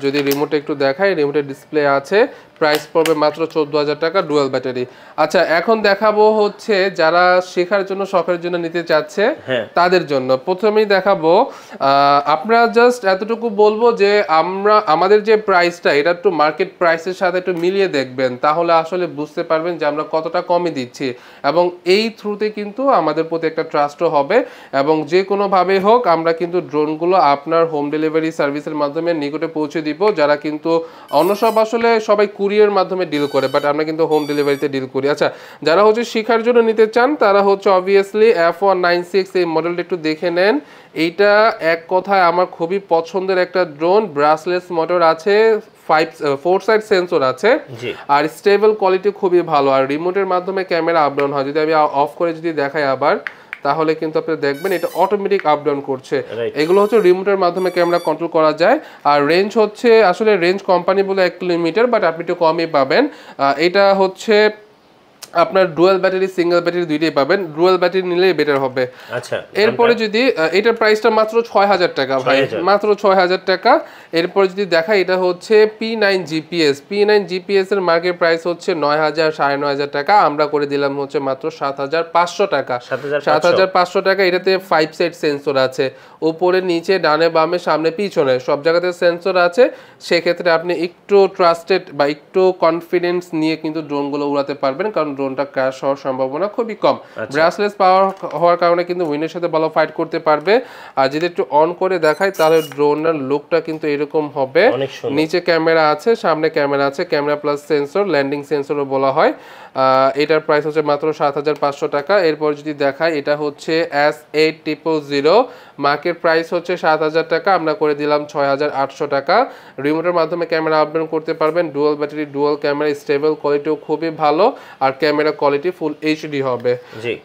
যদি রিমোটে একটু দেখাই, রিমোটের ডিসপ্লে আছে। প্রাইস পড়বে মাত্র 14,000 টাকা, ডুয়াল ব্যাটারি। আচ্ছা, এখন দেখাবো হচ্ছে যারা শেখার জন্য শখের জন্য নিতে চাচ্ছে তাদের জন্য। প্রথমেই দেখাবো, আপনারা জাস্ট এতটুকু বলবো যে আমাদের যে প্রাইসটা এটা একটু মার্কেট প্রাইসের সাথে একটু মিলিয়ে দেখবেন, তাহলে আসলে বুঝতে পারবেন যে আমরা কতটা কমে দিচ্ছি, এবং এই থ্রুতে কিন্তু আমাদের প্রতি একটা ট্রাস্টও হবে, এবং যে কোনোভাবে হোক আমরা কিন্তু ড্রোনগুলো আপনার হোম ডেলিভারি সার্ভিসের মাধ্যমে নিকটে পৌঁছে দিব। যারা কিন্তু অন্য সব আসলে সবাই কুরিয়ার মাধ্যমে ডিল করে, বাট আমরা কিন্তু হোম ডেলিভারিতে ডিল করি। আচ্ছা, যারা হচ্ছে শেখার জন্য নিতে চান তারা হচ্ছে অবভিয়াসলি F196 এই মডেলটা একটু দেখে নেন। এইটা এক কথায় আমার খুবই পছন্দের একটা ড্রোন, ব্রাসলেস মোটর আছে, 4 সাইড সেন্সর আছে, আর স্টেবল কোয়ালিটি খুবই ভালো, আর রিমোটের মাধ্যমে ক্যামেরা আপডাউন হয়। যদি আমি অফ করে যদি দেখাই আবার, তাহলে কিন্তু আপনি দেখবেন এটা অটোমেটিক আপ ডাউন করছে। এগুলো হচ্ছে রিমোটের মাধ্যমে ক্যামেরা কন্ট্রোল করা যায়। আর রেঞ্জ হচ্ছে, আসলে রেঞ্জ কোম্পানি বলে 1 কিলোমিটার, বাট আপনি একটু কমই পাবেন। এটা হচ্ছে আপনার ডুয়াল ব্যাটারি, সিঙ্গেল ব্যাটারি দুইটাই পাবেন, ডুয়াল ব্যাটারি নিলেই বেটার হবে। আচ্ছা, এরপরে যদি এটার প্রাইসটা মাত্র 6,000 টাকা ভাই, মাত্র 6,000 টাকা। এরপরে যদি দেখা, এটা হচ্ছে P9 জিপিএস। P9 জিপিএস এর মার্কেট প্রাইস হচ্ছে 9,000 9,500 টাকা, আমরা করে দিলাম হচ্ছে মাত্র 7,500 টাকা। 7,500 টাকা। এটাতে 5 সাইড সেন্সর আছে, উপরে নিচে ডানে বামে সামনে পিছনে সব জায়গাতে সেন্সর আছে। সেক্ষেত্রে আপনি একটু ট্রাস্টেড বা একটু কনফিডেন্স নিয়ে কিন্তু ড্রোনগুলো উড়াতে পারবেন, কারণ ড্রোনটা ক্র্যাশ হওয়ার সম্ভাবনা খুবই কম। ব্রাসলেস পাওয়ার হওয়ার কারণে কিন্তু উইন্ডের সাথে ভালো ফাইট করতে পারবে। আর যদি একটু অন করে দেখাই তাহলে ড্রোনের লুকটা কিন্তু এরকম হবে। নিচে ক্যামেরা আছে, সামনে ক্যামেরা আছে, ক্যামেরা প্লাস সেন্সর, ল্যান্ডিং সেন্সরও বলা হয়। এটার প্রাইস হচ্ছে মাত্র 7,500 টাকা। এরপর যদি দেখাই, এটা হচ্ছে S8000, মার্কেট প্রাইস হচ্ছে 7,000 টাকা, আমরা করে দিলাম 6,800 টাকা। রিমোটের মাধ্যমে ক্যামেরা আপডাউন করতে পারবেন, dual battery, dual camera, stable কোয়ালিটিও খুবই ভালো, আর ক্যামেরা কোয়ালিটি ফুল এইচডি হবে।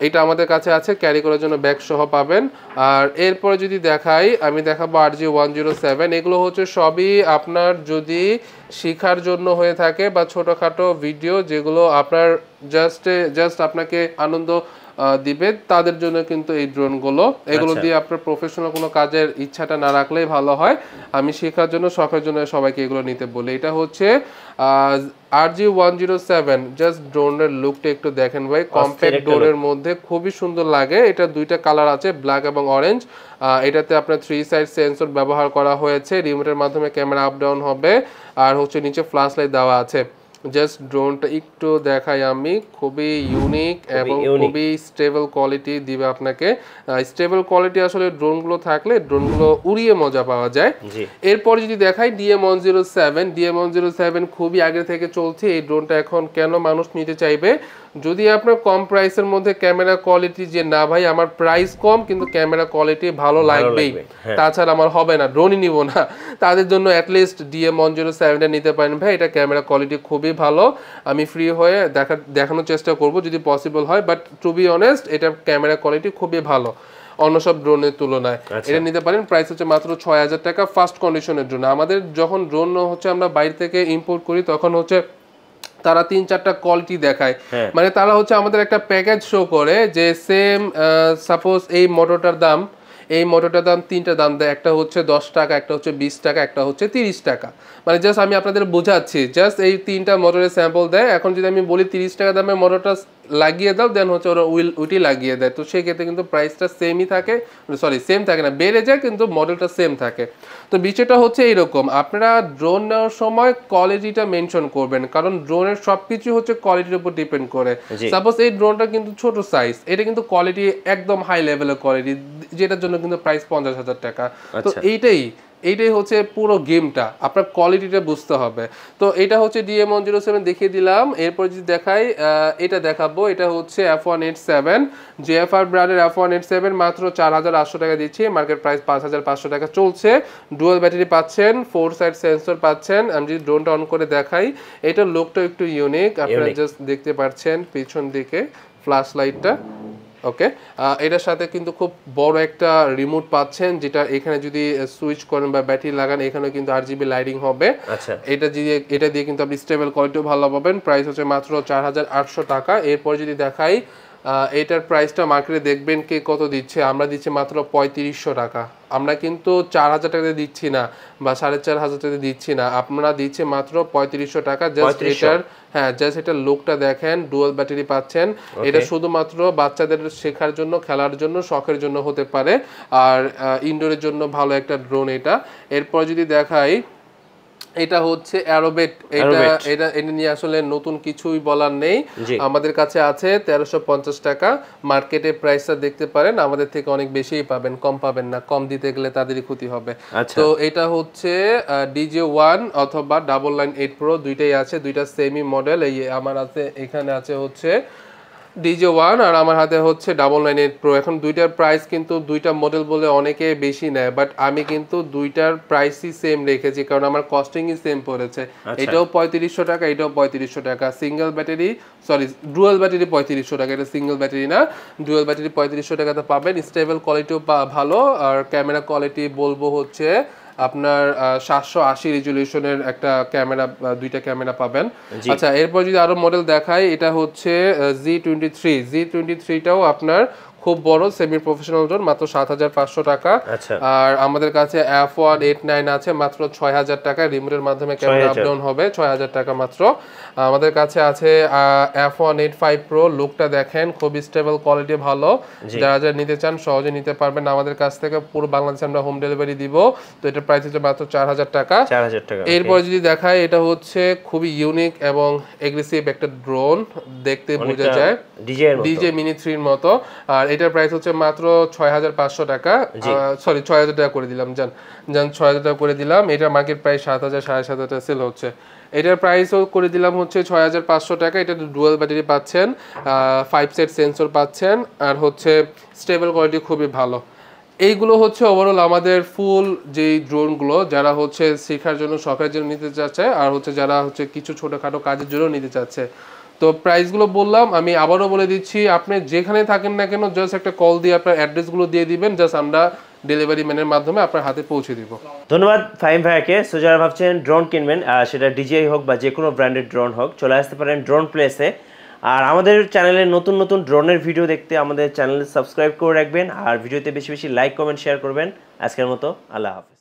এটা আমাদের কাছে আছে, ক্যারি করার জন্য ব্যাগ সহ পাবেন। আর এরপরে যদি দেখাই, আমি দেখাবো RG107। এগুলো হচ্ছে সবই আপনার যদি শেখার জন্য হয়ে থাকে বা ছোটখাটো ভিডিও যেগুলো আপনার জাস্ট আপনাকে আনন্দ দিবে, তাদের জন্য কিন্তু এই ড্রোনগুলো। এগুলো দিয়ে আপনার প্রফেশনাল কোনো কাজের ইচ্ছাটা না রাখলেই ভালো হয়। আমি শেখার জন্য, শখের জন্য সবাইকে এগুলো নিতে বলি। এটা হচ্ছে RG107। জাস্ট ড্রোনের লুকটা একটু দেখেন ভাই, কম্প্যাক্ট ড্রোনের মধ্যে খুবই সুন্দর লাগে। এটা দুইটা কালার আছে, ব্ল্যাক এবং অরেঞ্জ। এটাতে আপনার 3 সাইড সেন্সর ব্যবহার করা হয়েছে, রিমোটের মাধ্যমে ক্যামেরা আপ ডাউন হবে, আর হচ্ছে নিচে ফ্ল্যাশ লাইট দেওয়া আছে। জাস্ট ড্রোনটা একটু দেখাই আমি, খুবই ইউনিক এবং খুবই স্টেবল কোয়ালিটি দিবে আপনাকে। স্টেবল কোয়ালিটি আসলে ড্রোনগুলো থাকলে ড্রোনগুলো উড়িয়ে মজা পাওয়া যায়। এরপর যদি দেখাই DM107 খুবই আগে থেকে চলছে। এই ড্রোনটা এখন কেন মানুষ নিতে চাইবে, যদি আপনার কম প্রাইসের মধ্যে ক্যামেরা কোয়ালিটি, যে না ভাই আমার প্রাইস কম কিন্তু ক্যামেরা কোয়ালিটি ভালো লাগবেই, তাছাড়া আমার হবে না, ড্রোনই নিব না, তাদের জন্য অ্যাটলিস্ট DM107 নিতে পারেন ভাই। এটা ক্যামেরা কোয়ালিটি খুবই ভালো, আমি ফ্রি হয়ে দেখানোর চেষ্টা করব যদি পসিবল হয়, বাট টু বি অনেস্ট এটা ক্যামেরা কোয়ালিটি খুবই ভালো অন্য সব ড্রোনের তুলনায়। এটা নিতে পারেন, প্রাইস হচ্ছে মাত্র 6,000 টাকা ফার্স্ট কন্ডিশনের জন্য। আমাদের যখন ড্রোন হচ্ছে আমরা বাইরে থেকে ইম্পোর্ট করি তখন হচ্ছে তারা 3-4টা কোয়ালিটি দেখায়, মানে তারা হচ্ছে আমাদের একটা প্যাকেজ শো করে যে সেম সাপোজ এই মোটরটার দাম, এই মোটরটার দাম 3টা দাম দেয়, একটা হচ্ছে 10 টাকা, একটা হচ্ছে 20 টাকা, একটা হচ্ছে 30 টাকা। মানে জাস্ট আমি আপনাদের বোঝাচ্ছি, জাস্ট এই 3টা মোটরের স্যাম্পল দেয়। এখন যদি আমি বলি 30 টাকা দামের মোটরটা লাগিয়ে দাও দেন হচ্ছে ওরা উইটি লাগিয়ে দেয়, তো সেই ক্ষেত্রে কিন্তু প্রাইসটা সেমই থাকে, সরি সেম থাকে না, বেড়ে যায় কিন্তু মডেলটা সেম থাকে। তো বিষয়টা হচ্ছে এইরকম, আপনারা ড্রোন নেওয়ার সময় কোয়ালিটিটা মেনশন করবেন, কারণ ড্রোনের সবকিছু হচ্ছে কোয়ালিটির উপর ডিপেন্ড করে। সাপোজ এই ড্রোনটা কিন্তু ছোট সাইজ, এটা কিন্তু কোয়ালিটি একদম হাই লেভেলের কোয়ালিটি, যেটার জন্য কিন্তু প্রাইস 50,000 টাকা। তো এইটাই হচ্ছে পুরো গেমটা, আপনার কোয়ালিটিটা বুঝতে হবে। তো এটা হচ্ছে DM107 দেখিয়ে দিলাম। এরপর যদি দেখাই, এটা দেখাবো, এটা হচ্ছে F187 JFR ব্র্যান্ডের F187, মাত্র 4,800 টাকা দিচ্ছি, মার্কেট প্রাইস 5,500 টাকা চলছে। ডুয়াল ব্যাটারি পাচ্ছেন, 4 সাইড সেন্সর পাচ্ছেন। আমি যদি ড্রোনটা অন করে দেখাই, এটার লুকটা একটু ইউনিক, আপনারা জাস্ট দেখতে পাচ্ছেন পিছন দিকে ফ্ল্যাশ লাইটটা। ওকে, এটার সাথে কিন্তু খুব বড় একটা রিমোট পাচ্ছেন, যেটা এখানে যদি সুইচ করেন বা ব্যাটারি লাগান, এখানে কিন্তু RGB লাইটিং হবে। আচ্ছা, এটা দিয়ে কিন্তু আপনি স্টেবল কোয়ালিটিও ভালো পাবেন। প্রাইস হচ্ছে মাত্র 4,800 টাকা। এরপর যদি দেখাই, এটার প্রাইসটা মার্কেটে দেখবেন কে কত দিচ্ছে, আমরা দিচ্ছি মাত্র 3500 টাকা। আমরা কিন্তু 4,000 টাকা দিচ্ছি না বা 4,500 টাকা দিচ্ছি না, আপনারা দিচ্ছে মাত্র 3500 টাকা। জাস্ট এটার জাস্ট এটার লুকটা দেখেন, ডুয়াল ব্যাটারি পাচ্ছেন। এটা শুধুমাত্র বাচ্চাদের শেখার জন্য, খেলার জন্য, শখের জন্য হতে পারে, আর ইনডোরের জন্য ভালো একটা ড্রোন এটা। এরপর যদি দেখাই, এটা হচ্ছে অ্যারোবেট। এটা নিয়ে আসলে নতুন কিছুই বলার নেই, আমাদের কাছে আছে 1350 টাকা। মার্কেটে প্রাইসটা দেখতে পারেন, আমাদের থেকে অনেক বেশিই পাবেন, কম পাবেন না, কম দিতে গেলে তাদেরই ক্ষতি হবে। তো এটা হচ্ছে DJ1 অথবা 998 Pro, দুইটাই আছে, দুইটা সেমি মডেল। এই আমার আছে, এখানে আছে হচ্ছে DJ1 আর আমার হাতে হচ্ছে 998 Pro। এখন দুইটার প্রাইস কিন্তু দুইটা মডেল বলে অনেকে বেশি নেয়, বাট আমি কিন্তু দুইটার প্রাইসই সেম রেখেছি, কারণ আমার কস্টিংই সেম পড়েছে। এটাও 3500 টাকা, এটাও 3500 টাকা। Single battery, sorry dual battery 3500 টাকা, এটা সিঙ্গেল ব্যাটারি না, ডুয়াল ব্যাটারি 3500 টাকাতে পাবেন। স্টেবল কোয়ালিটিও ভালো, আর ক্যামেরা কোয়ালিটি বলবো হচ্ছে আপনার 780 রেজুলেশনের একটা ক্যামেরা, দুইটা ক্যামেরা পাবেন। আচ্ছা, এরপর যদি আরো মডেল দেখাই, এটা হচ্ছে G23টাও আপনার খুব বড় সেমি প্রফেশনাল ড্রোন, মাত্র 7,500 টাকা। আর আমাদের কাছে F189 আছে, মাত্র 6,000 টাকা, রিমোটের মাধ্যমে ক্যামেরা আপ ডাউন হবে, 6,000 টাকা মাত্র। আমাদের কাছে আছে F185 Pro, লুকটা দেখেন, খুব স্টেবল কোয়ালিটি ভালো, যারা যারা নিতে চান সহজে নিতে পারবেন আমাদের কাছ থেকে। পুরো বাংলাদেশে আমরা হোম ডেলিভারি দিব। তো এটার প্রাইস হচ্ছে মাত্র 4,000 টাকা। এরপর যদি দেখাই, এটা হচ্ছে খুবই ইউনিক এবং এগ্রেসিভ একটা ড্রোন, দেখতে বোঝা যায় DJ Mini 3 এর মতো। আর এটার প্রাইস হচ্ছে মাত্র 6,500 টাকা, সরি 6,000 টাকা করে দিলাম, জান 6,000 টাকা করে দিলাম। এটা মার্কেট প্রাইস 7,000 7,500 টাকা সেল হচ্ছে। এটার প্রাইসও করে দিলাম হচ্ছে 6,500 টাকা। এটা ডুয়াল ব্যাটারি পাচ্ছেন, 5 সেট সেন্সর পাচ্ছেন, আর হচ্ছে স্টেবল কোয়ালিটি খুবই ভালো। এইগুলো হচ্ছে ওভারঅল আমাদের ফুল যেই ড্রোনগুলো, যারা হচ্ছে শেখার জন্য, শখের জন্য নিতে চাচ্ছে, আর হচ্ছে যারা হচ্ছে কিছু ছোটোখাটো কাজের জন্য নিতে চাচ্ছে। তো প্রাইসগুলো বললাম, আমি আবারও বলে দিচ্ছি, আপনি যেখানে থাকেন না কেন জাস্ট একটা কল দিয়ে আপনার অ্যাড্রেসগুলো দিয়ে দিবেন, জাস্ট আমরা ডেলিভারি ম্যানের মাধ্যমে আপনার হাতে পৌঁছে দিব। ধন্যবাদ ফাহিম ভাইয়াকে। সো যারা ভাবছেন ড্রোন কিনবেন, সেটা DJI হোক বা যে কোনো ব্র্যান্ডের ড্রোন হোক, চলে আসতে পারেন ড্রোন প্লেসে। আর আমাদের চ্যানেলে নতুন নতুন ড্রোনের ভিডিও দেখতে আমাদের চ্যানেল সাবস্ক্রাইব করে রাখবেন, আর ভিডিওতে বেশি বেশি লাইক, কমেন্ট, শেয়ার করবেন। আজকের মতো আল্লাহ হাফেজ।